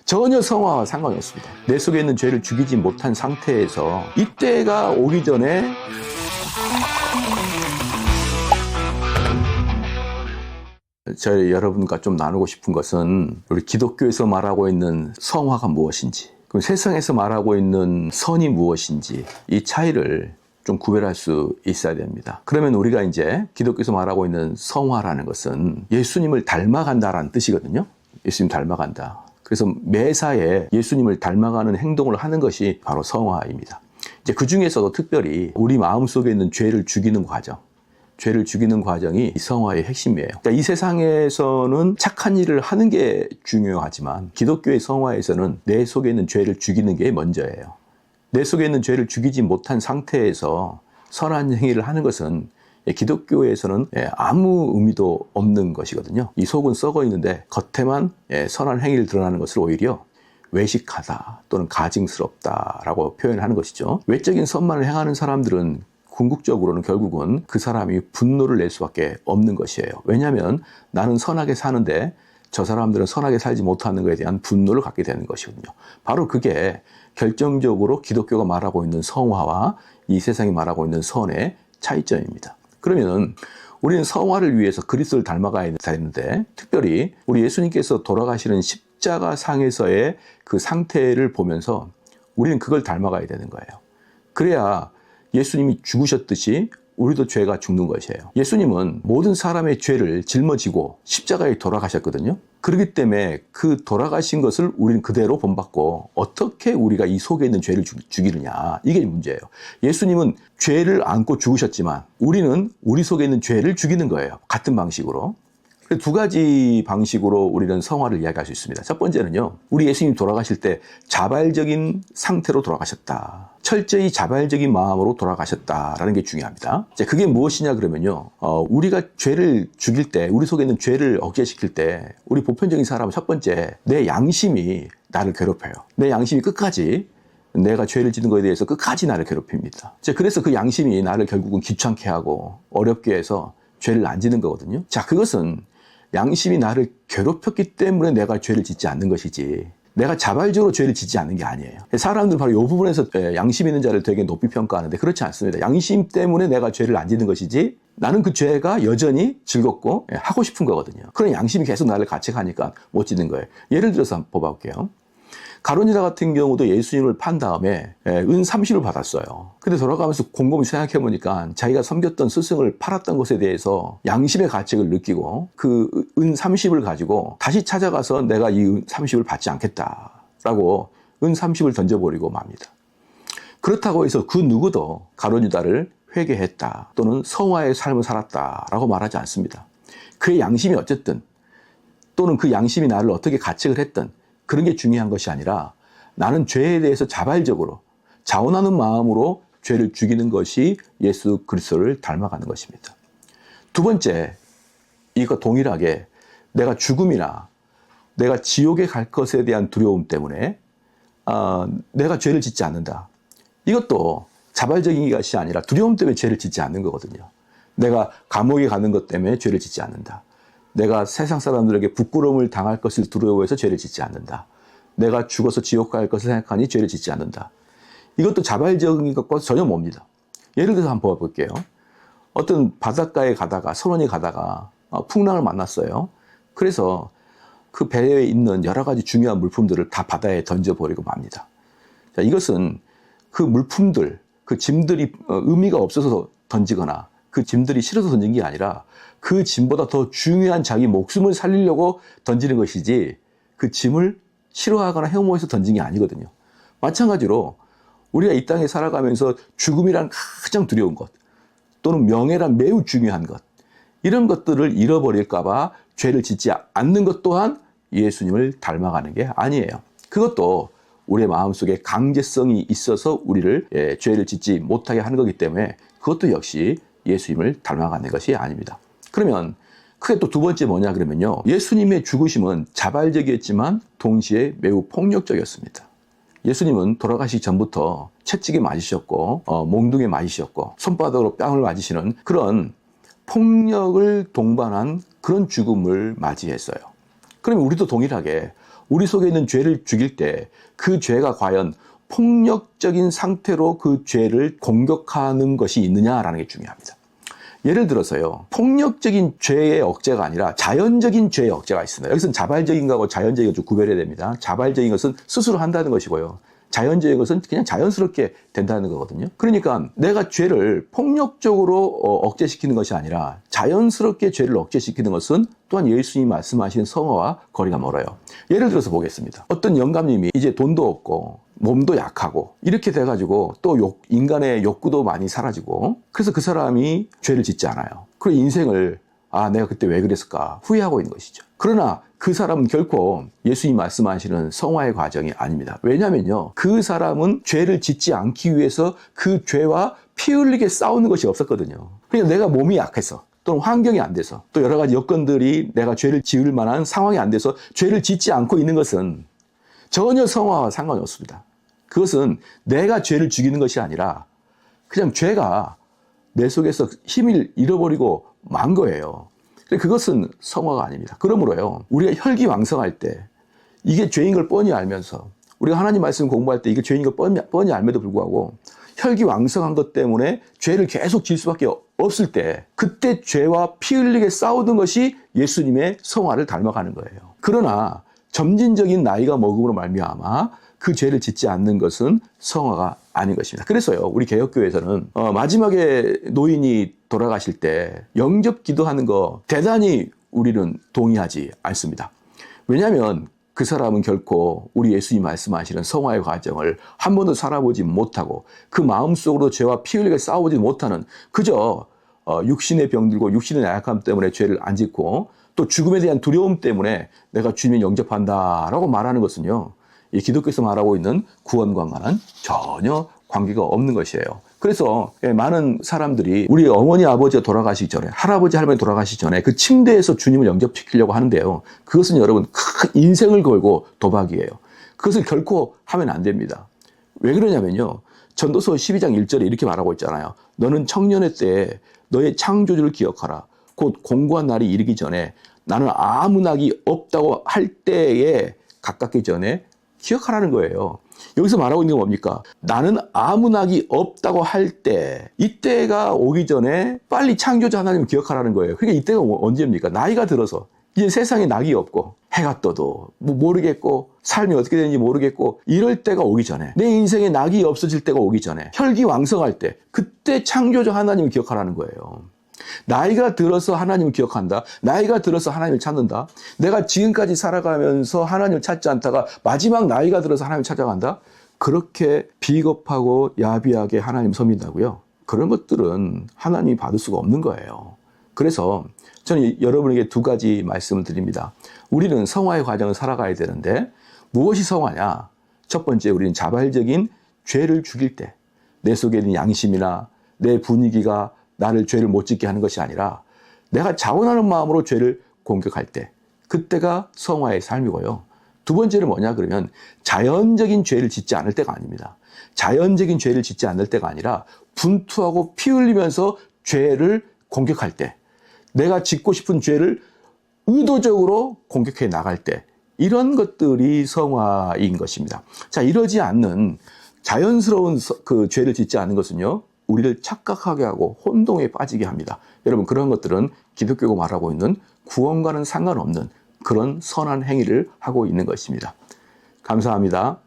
전혀 성화와 상관이 없습니다. 내 속에 있는 죄를 죽이지 못한 상태에서 이때가 오기 전에 저희 여러분과 좀 나누고 싶은 것은 우리 기독교에서 말하고 있는 성화가 무엇인지, 그럼 세상에서 말하고 있는 선이 무엇인지 이 차이를 좀 구별할 수 있어야 됩니다. 그러면 우리가 이제 기독교에서 말하고 있는 성화라는 것은 예수님을 닮아간다라는 뜻이거든요. 예수님 닮아간다. 그래서 매사에 예수님을 닮아가는 행동을 하는 것이 바로 성화입니다. 이제 그 중에서도 특별히 우리 마음속에 있는 죄를 죽이는 과정, 죄를 죽이는 과정이 성화의 핵심이에요. 그러니까 이 세상에서는 착한 일을 하는 게 중요하지만 기독교의 성화에서는 내 속에 있는 죄를 죽이는 게 먼저예요. 내 속에 있는 죄를 죽이지 못한 상태에서 선한 행위를 하는 것은 기독교에서는 아무 의미도 없는 것이거든요. 이 속은 썩어 있는데 겉에만 선한 행위를 드러나는 것을 오히려 외식하다 또는 가증스럽다라고 표현하는 것이죠. 외적인 선만을 행하는 사람들은 궁극적으로는 결국은 그 사람이 분노를 낼 수밖에 없는 것이에요. 왜냐하면 나는 선하게 사는데 저 사람들은 선하게 살지 못하는 것에 대한 분노를 갖게 되는 것이거든요. 바로 그게 결정적으로 기독교가 말하고 있는 성화와 이 세상이 말하고 있는 선의 차이점입니다. 그러면 우리는 성화를 위해서 그리스도를 닮아가야 되는데 특별히 우리 예수님께서 돌아가시는 십자가 상에서의 그 상태를 보면서 우리는 그걸 닮아가야 되는 거예요. 그래야 예수님이 죽으셨듯이 우리도 죄가 죽는 것이에요. 예수님은 모든 사람의 죄를 짊어지고 십자가에 돌아가셨거든요. 그렇기 때문에 그 돌아가신 것을 우리는 그대로 본받고 어떻게 우리가 이 속에 있는 죄를 죽이느냐, 이게 문제예요. 예수님은 죄를 안고 죽으셨지만 우리는 우리 속에 있는 죄를 죽이는 거예요. 같은 방식으로. 두 가지 방식으로 우리는 성화를 이야기할 수 있습니다. 첫 번째는요, 우리 예수님 돌아가실 때 자발적인 상태로 돌아가셨다. 철저히 자발적인 마음으로 돌아가셨다라는 게 중요합니다. 이제 그게 무엇이냐 그러면요, 우리가 죄를 죽일 때, 우리 속에 있는 죄를 억제시킬 때 우리 보편적인 사람은 첫 번째, 내 양심이 나를 괴롭혀요. 내 양심이 끝까지 내가 죄를 짓는 것에 대해서 끝까지 나를 괴롭힙니다. 그래서 그 양심이 나를 결국은 귀찮게 하고 어렵게 해서 죄를 안 짓는 거거든요. 자, 그것은 양심이 나를 괴롭혔기 때문에 내가 죄를 짓지 않는 것이지 내가 자발적으로 죄를 짓지 않는 게 아니에요. 사람들은 바로 이 부분에서 양심 있는 자를 되게 높이 평가하는데 그렇지 않습니다. 양심 때문에 내가 죄를 안 짓는 것이지 나는 그 죄가 여전히 즐겁고 하고 싶은 거거든요. 그런 양심이 계속 나를 가책하니까 못 짓는 거예요. 예를 들어서 한번 뽑아볼게요. 가룟유다 같은 경우도 예수님을 판 다음에 은 30을 받았어요. 근데 돌아가면서 곰곰이 생각해보니까 자기가 섬겼던 스승을 팔았던 것에 대해서 양심의 가책을 느끼고 그 은 30을 가지고 다시 찾아가서 내가 이 은 30을 받지 않겠다라고 은 30을 던져버리고 맙니다. 그렇다고 해서 그 누구도 가룟유다를 회개했다 또는 성화의 삶을 살았다라고 말하지 않습니다. 그의 양심이 어쨌든 또는 그 양심이 나를 어떻게 가책을 했든 그런 게 중요한 것이 아니라 나는 죄에 대해서 자발적으로 자원하는 마음으로 죄를 죽이는 것이 예수 그리스도를 닮아가는 것입니다. 두 번째, 이거 동일하게 내가 죽음이나 내가 지옥에 갈 것에 대한 두려움 때문에 내가 죄를 짓지 않는다. 이것도 자발적인 것이 아니라 두려움 때문에 죄를 짓지 않는 거거든요. 내가 감옥에 가는 것 때문에 죄를 짓지 않는다. 내가 세상 사람들에게 부끄러움을 당할 것을 두려워해서 죄를 짓지 않는다. 내가 죽어서 지옥 갈 것을 생각하니 죄를 짓지 않는다. 이것도 자발적인 것과 전혀 뭡니다. 예를 들어서 한번 봐볼게요. 어떤 바닷가에 가다가 선원이 가다가 풍랑을 만났어요. 그래서 그 배에 있는 여러 가지 중요한 물품들을 다 바다에 던져버리고 맙니다. 자, 이것은 그 물품들, 그 짐들이 의미가 없어서 던지거나 그 짐들이 싫어서 던진 게 아니라 그 짐보다 더 중요한 자기 목숨을 살리려고 던지는 것이지 그 짐을 싫어하거나 혐오해서 던진 게 아니거든요. 마찬가지로 우리가 이 땅에 살아가면서 죽음이란 가장 두려운 것 또는 명예란 매우 중요한 것 이런 것들을 잃어버릴까 봐 죄를 짓지 않는 것 또한 예수님을 닮아가는 게 아니에요. 그것도 우리의 마음속에 강제성이 있어서 우리를 죄를 짓지 못하게 하는 거기 때문에 그것도 역시 예수님을 닮아가는 것이 아닙니다. 그러면 크게 또 두 번째 뭐냐 그러면요, 예수님의 죽으심은 자발적이었지만 동시에 매우 폭력적이었습니다. 예수님은 돌아가시기 전부터 채찍에 맞으셨고 몽둥이에 맞으셨고 손바닥으로 뺨을 맞으시는 그런 폭력을 동반한 그런 죽음을 맞이했어요. 그러면 우리도 동일하게 우리 속에 있는 죄를 죽일 때 그 죄가 과연 폭력적인 상태로 그 죄를 공격하는 것이 있느냐라는 게 중요합니다. 예를 들어서요, 폭력적인 죄의 억제가 아니라 자연적인 죄의 억제가 있습니다. 여기서는 자발적인 거하고 자연적인 좀 구별해야 됩니다. 자발적인 것은 스스로 한다는 것이고요, 자연적인 것은 그냥 자연스럽게 된다는 거거든요. 그러니까 내가 죄를 폭력적으로 억제시키는 것이 아니라 자연스럽게 죄를 억제시키는 것은 또한 예수님이 말씀하시는 성화와 거리가 멀어요. 예를 들어서 보겠습니다. 어떤 영감님이 이제 돈도 없고 몸도 약하고 이렇게 돼가지고 또 인간의 욕구도 많이 사라지고, 그래서 그 사람이 죄를 짓지 않아요. 그리고 인생을 내가 그때 왜 그랬을까 후회하고 있는 것이죠. 그러나 그 사람은 결코 예수님이 말씀하시는 성화의 과정이 아닙니다. 왜냐면요, 그 사람은 죄를 짓지 않기 위해서 그 죄와 피 흘리게 싸우는 것이 없었거든요. 그냥 내가 몸이 약해서 또는 환경이 안 돼서 또 여러 가지 여건들이 내가 죄를 지을 만한 상황이 안 돼서 죄를 짓지 않고 있는 것은 전혀 성화와 상관이 없습니다. 그것은 내가 죄를 죽이는 것이 아니라 그냥 죄가 내 속에서 힘을 잃어버리고 만 거예요. 그것은 성화가 아닙니다. 그러므로요, 우리가 혈기왕성할 때 이게 죄인 걸 뻔히 알면서, 우리가 하나님 말씀 공부할 때 이게 죄인 걸 뻔히 알면도 불구하고 혈기왕성한 것 때문에 죄를 계속 질 수밖에 없을 때, 그때 죄와 피 흘리게 싸우던 것이 예수님의 성화를 닮아가는 거예요. 그러나 점진적인 나이가 먹음으로 말미암아 그 죄를 짓지 않는 것은 성화가 아닌 것입니다. 그래서요, 우리 개혁교회에서는 마지막에 노인이 돌아가실 때 영접 기도하는 거 대단히 우리는 동의하지 않습니다. 왜냐하면 그 사람은 결코 우리 예수님이 말씀하시는 성화의 과정을 한 번도 살아보지 못하고 그 마음속으로 죄와 피 흘리게 싸우지 못하는, 그저 육신의 병들고 육신의 나약함 때문에 죄를 안 짓고 또 죽음에 대한 두려움 때문에 내가 주님을 영접한다라고 말하는 것은요, 이 기독교에서 말하고 있는 구원과는 전혀 관계가 없는 것이에요. 그래서 많은 사람들이 우리 어머니 아버지가 돌아가시기 전에, 할아버지 할머니 돌아가시기 전에 그 침대에서 주님을 영접시키려고 하는데요, 그것은 여러분 큰 인생을 걸고 도박이에요. 그것을 결코 하면 안 됩니다. 왜 그러냐면요, 전도서 12장 1절에 이렇게 말하고 있잖아요. 너는 청년의 때에 너의 창조주를 기억하라. 곧 공고한 날이 이르기 전에 나는 아무 낙이 없다고 할 때에 가깝기 전에 기억하라는 거예요. 여기서 말하고 있는 건 뭡니까? 나는 아무 낙이 없다고 할 때, 이때가 오기 전에 빨리 창조자 하나님을 기억하라는 거예요. 그러니까 이때가 언제입니까? 나이가 들어서 이제 세상에 낙이 없고 해가 떠도 모르겠고 삶이 어떻게 되는지 모르겠고 이럴 때가 오기 전에, 내 인생에 낙이 없어질 때가 오기 전에, 혈기왕성할 때, 그때 창조자 하나님을 기억하라는 거예요. 나이가 들어서 하나님을 기억한다, 나이가 들어서 하나님을 찾는다, 내가 지금까지 살아가면서 하나님을 찾지 않다가 마지막 나이가 들어서 하나님을 찾아간다, 그렇게 비겁하고 야비하게 하나님 섬긴다고요? 그런 것들은 하나님이 받을 수가 없는 거예요. 그래서 저는 여러분에게 두 가지 말씀을 드립니다. 우리는 성화의 과정을 살아가야 되는데 무엇이 성화냐? 첫 번째, 우리는 자발적인 죄를 죽일 때, 내 속에 있는 양심이나 내 분위기가 나를 죄를 못 짓게 하는 것이 아니라 내가 자원하는 마음으로 죄를 공격할 때, 그때가 성화의 삶이고요. 두 번째는 뭐냐 그러면 자연적인 죄를 짓지 않을 때가 아닙니다. 자연적인 죄를 짓지 않을 때가 아니라 분투하고 피 흘리면서 죄를 공격할 때, 내가 짓고 싶은 죄를 의도적으로 공격해 나갈 때, 이런 것들이 성화인 것입니다. 자, 이러지 않는 자연스러운 그 죄를 짓지 않는 것은요, 우리를 착각하게 하고 혼동에 빠지게 합니다. 여러분, 그런 것들은 기독교가 말하고 있는 구원과는 상관없는 그런 선한 행위를 하고 있는 것입니다. 감사합니다.